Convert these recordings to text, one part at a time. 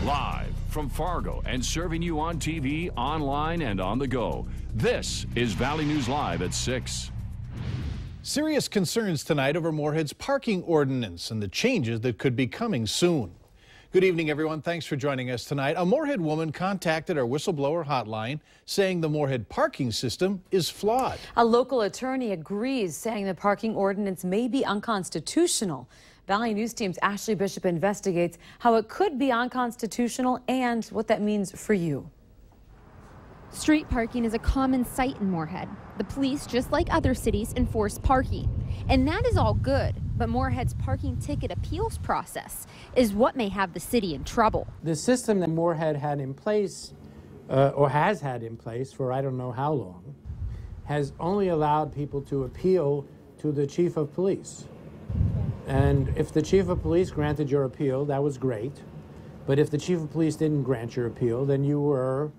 Live from Fargo and serving you on TV, online, and on the go. This is Valley News Live at 6. Serious concerns tonight over Morehead's parking ordinance and the changes that could be coming soon. Good evening, everyone. Thanks for joining us tonight. A Morehead woman contacted our whistleblower hotline saying the Morehead parking system is flawed. A local attorney agrees, saying the parking ordinance may be unconstitutional. Valley News Team's Ashley Bishop investigates how it could be unconstitutional and what that means for you. Street parking is a common sight in Morehead. The police, just like other cities, enforce parking. And that is all good, but Morehead's parking ticket appeals process is what may have the city in trouble. The system that Morehead had in place, or has had in place for I don't know how long, has only allowed people to appeal to the chief of police. And if the chief of police granted your appeal, that was great. But if the chief of police didn't grant your appeal, then you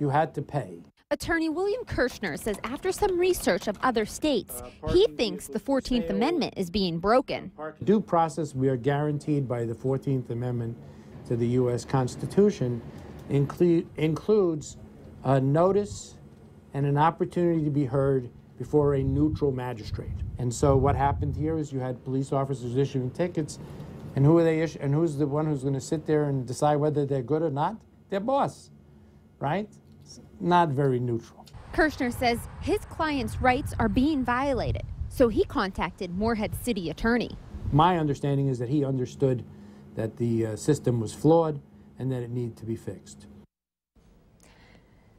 had to pay. Attorney William Kirshner says after some research of other states, he thinks the 14th Amendment is being broken. Due process we are guaranteed by the 14th Amendment to the U.S. Constitution includes a notice and an opportunity to be heard before a neutral magistrate. And so what happened here is you had police officers issuing tickets, and who are they and who's the one who's going to sit there and decide whether they're good or not? Their boss, right? Not very neutral. Kirshner says his client's rights are being violated, so he contacted Morehead city attorney. My understanding is that he understood that the system was flawed and that it needed to be fixed.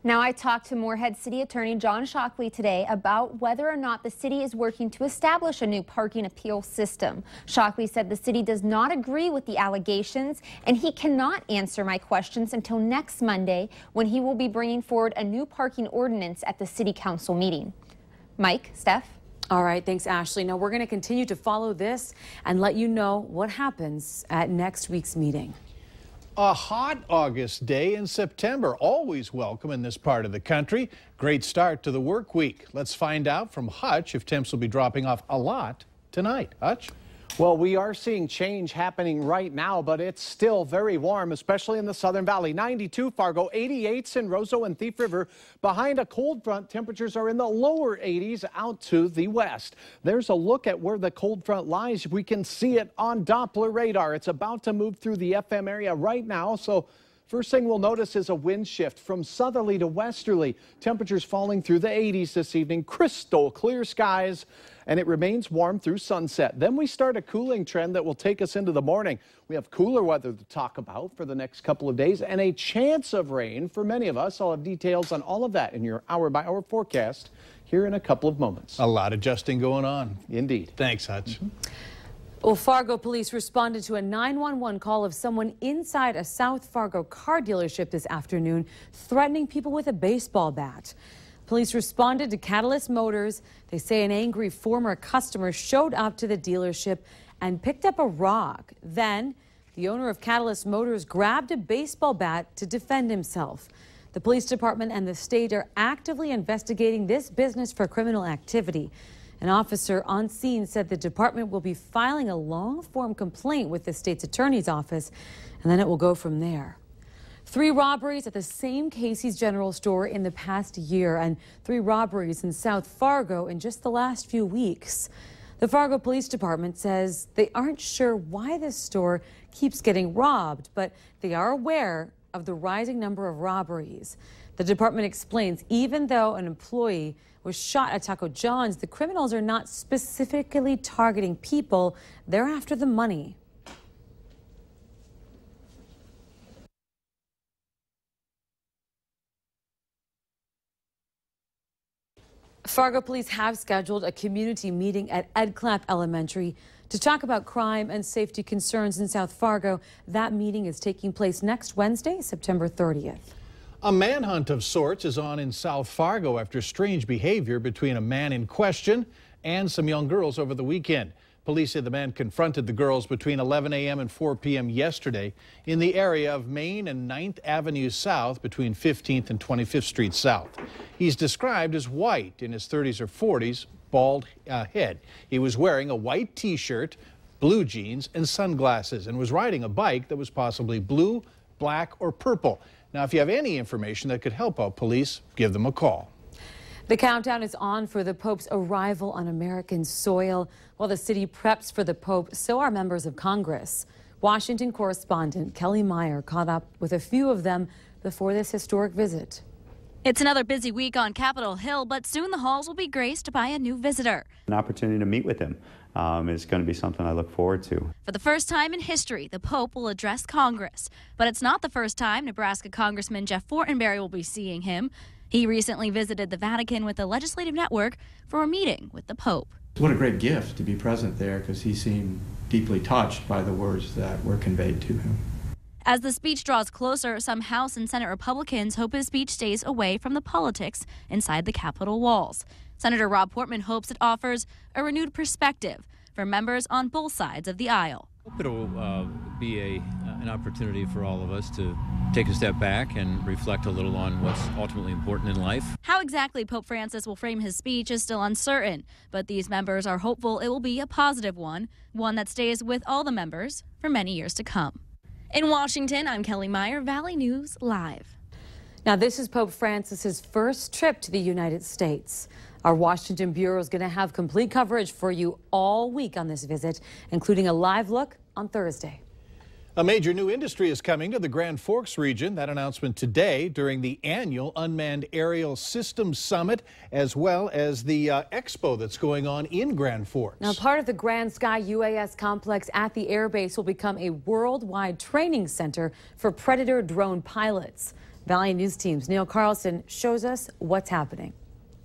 Now, I talked to Morehead City Attorney John Shockley today about whether or not the city is working to establish a new parking appeal system. Shockley said the city does not agree with the allegations, and he cannot answer my questions until next Monday, when he will be bringing forward a new parking ordinance at the city council meeting. Mike, Steph? All right, thanks, Ashley. Now, we're going to continue to follow this and let you know what happens at next week's meeting. A hot August day in September, always welcome in this part of the country. Great start to the work week. Let's find out from Hutch if temps will be dropping off a lot tonight. Hutch? Well, we are seeing change happening right now, but it's still very warm, especially in the Southern Valley. 92 Fargo, 88s in Roseau and Thief River. Behind a cold front, temperatures are in the lower 80s out to the west. There's a look at where the cold front lies. We can see it on Doppler radar. It's about to move through the FM area right now, so first thing we'll notice is a wind shift from southerly to westerly. Temperatures falling through the 80s this evening. Crystal clear skies, and it remains warm through sunset. Then we start a cooling trend that will take us into the morning. We have cooler weather to talk about for the next couple of days and a chance of rain for many of us. I'll have details on all of that in your hour-by-hour forecast here in a couple of moments. A lot adjusting going on. Indeed. Thanks, Hutch. Well, Fargo police responded to a 911 call of someone inside a South Fargo car dealership this afternoon, threatening people with a baseball bat. Police responded to Catalyst Motors. They say an angry former customer showed up to the dealership and picked up a rock. Then, the owner of Catalyst Motors grabbed a baseball bat to defend himself. The police department and the state are actively investigating this business for criminal activity. An officer on scene said the department will be filing a long-form complaint with the state's attorney's office, and then it will go from there. 3 robberies at the same Casey's General Store in the past year, and 3 robberies in South Fargo in just the last few weeks. The Fargo Police Department says they aren't sure why this store keeps getting robbed, but they are aware of the rising number of robberies. The department explains even though an employee was shot at Taco John's, the criminals are not specifically targeting people. They're after the money. Fargo police have scheduled a community meeting at Ed Clapp Elementary to talk about crime and safety concerns in South Fargo. That meeting is taking place next Wednesday, September 30th. A manhunt of sorts is on in South Fargo after strange behavior between a man in question and some young girls over the weekend. Police say the man confronted the girls between 11 a.m. and 4 p.m. yesterday in the area of Main and 9th Avenue South between 15th and 25th Street South. He's described as white, in his 30s or 40s, bald head. He was wearing a white T-shirt, blue jeans, and sunglasses, and was riding a bike that was possibly blue, black, or purple. Now, if you have any information that could help out police, give them a call. The countdown is on for the Pope's arrival on American soil. While the city preps for the Pope, so are members of Congress. Washington correspondent Kelly Meyer caught up with a few of them before this historic visit. It's another busy week on Capitol Hill, but soon the halls will be graced by a new visitor. An opportunity to meet with him is going to be something I look forward to. For the first time in history, the Pope will address Congress. But it's not the first time Nebraska Congressman Jeff Fortenberry will be seeing him. He recently visited the Vatican with the Legislative Network for a meeting with the Pope. What a great gift to be present there, because he seemed deeply touched by the words that were conveyed to him. As the speech draws closer, some House and Senate Republicans hope his speech stays away from the politics inside the Capitol walls. Senator Rob Portman hopes it offers a renewed perspective for members on both sides of the aisle. I hope it'll be an opportunity for all of us to take a step back and reflect a little on what's ultimately important in life. How exactly Pope Francis will frame his speech is still uncertain, but these members are hopeful it will be a positive one that stays with all the members for many years to come. In Washington, I'm Kelly Meyer, Valley News Live. Now, this is Pope Francis's first trip to the United States. Our Washington Bureau is going to have complete coverage for you all week on this visit, including a live look on Thursday. A major new industry is coming to the Grand Forks region. That announcement today during the annual Unmanned Aerial Systems Summit, as well as the expo that's going on in Grand Forks. Now, part of the Grand Sky UAS complex at the airbase will become a worldwide training center for Predator drone pilots. Valley News Team's Neil Carlson shows us what's happening.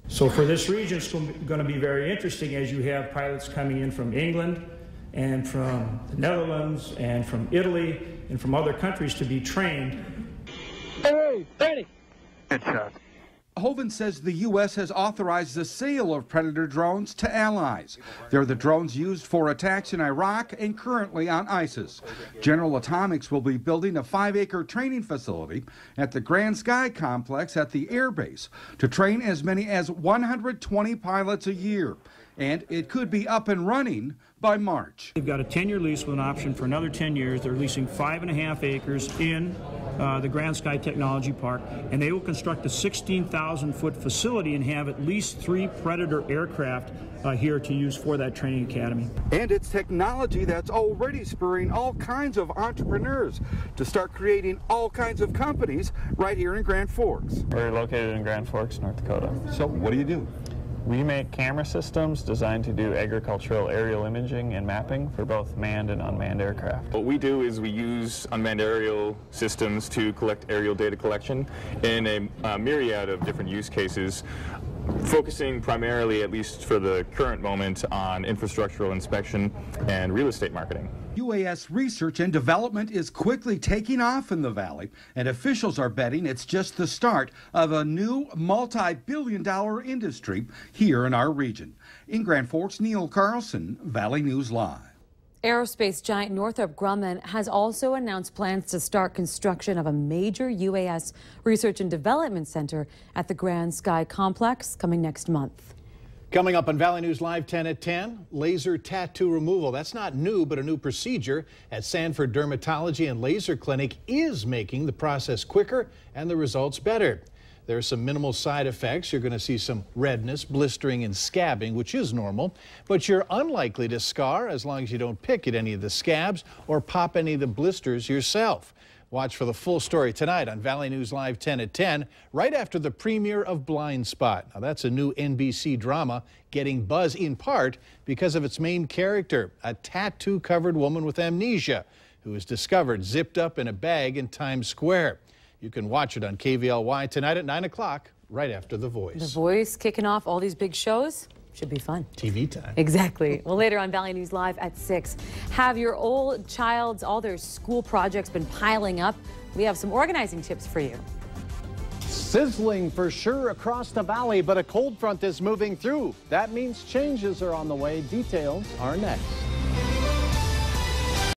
So for this region, it's going to be very interesting as you have pilots coming in from England and from the Netherlands and from Italy and from other countries to be trained. Hey, ready. Good shot. Hovind says the U.S. has authorized the sale of Predator drones to allies. They're the drones used for attacks in Iraq and currently on ISIS. General Atomics will be building a 5-acre training facility at the Grand Sky complex at the airbase to train as many as 120 pilots a year. And it could be up and running by March. They've got a 10-year lease with an option for another 10 years. They're leasing 5.5 acres in the Grand Sky Technology Park, and they will construct a 16,000-foot facility and have at least 3 Predator aircraft here to use for that training academy. And it's technology that's already spurring all kinds of entrepreneurs to start creating all kinds of companies right here in Grand Forks. We're located in Grand Forks, North Dakota. So what do you do? We make camera systems designed to do agricultural aerial imaging and mapping for both manned and unmanned aircraft. What we do is we use unmanned aerial systems to collect aerial data collection in a myriad of different use cases, focusing primarily, at least for the current moment, on infrastructural inspection and real estate marketing. UAS research and development is quickly taking off in the valley, and officials are betting it's just the start of a new multi-billion-dollar industry here in our region. In Grand Forks, Neil Carlson, Valley News Live. Aerospace giant Northrop Grumman has also announced plans to start construction of a major UAS research and development center at the Grand Sky complex coming next month. Coming up on Valley News Live 10 at 10, laser tattoo removal. That's not new, but a new procedure at Sanford Dermatology and Laser Clinic is making the process quicker and the results better. There are some minimal side effects. You're going to see some redness, blistering, and scabbing, which is normal, but you're unlikely to scar as long as you don't pick at any of the scabs or pop any of the blisters yourself. Watch for the full story tonight on Valley News Live 10 at 10, right after the premiere of Blind Spot. Now, that's a new NBC drama getting buzz in part because of its main character, a tattoo-covered woman with amnesia who is discovered zipped up in a bag in Times Square. You can watch it on KVLY tonight at 9 o'clock, right after The Voice. The Voice kicking off all these big shows. Should be fun. TV time. Exactly. Well, later on Valley News Live at 6. Have your old child's, all their school projects been piling up? We have some organizing tips for you. Sizzling for sure across the valley, but a cold front is moving through. That means changes are on the way. Details are next.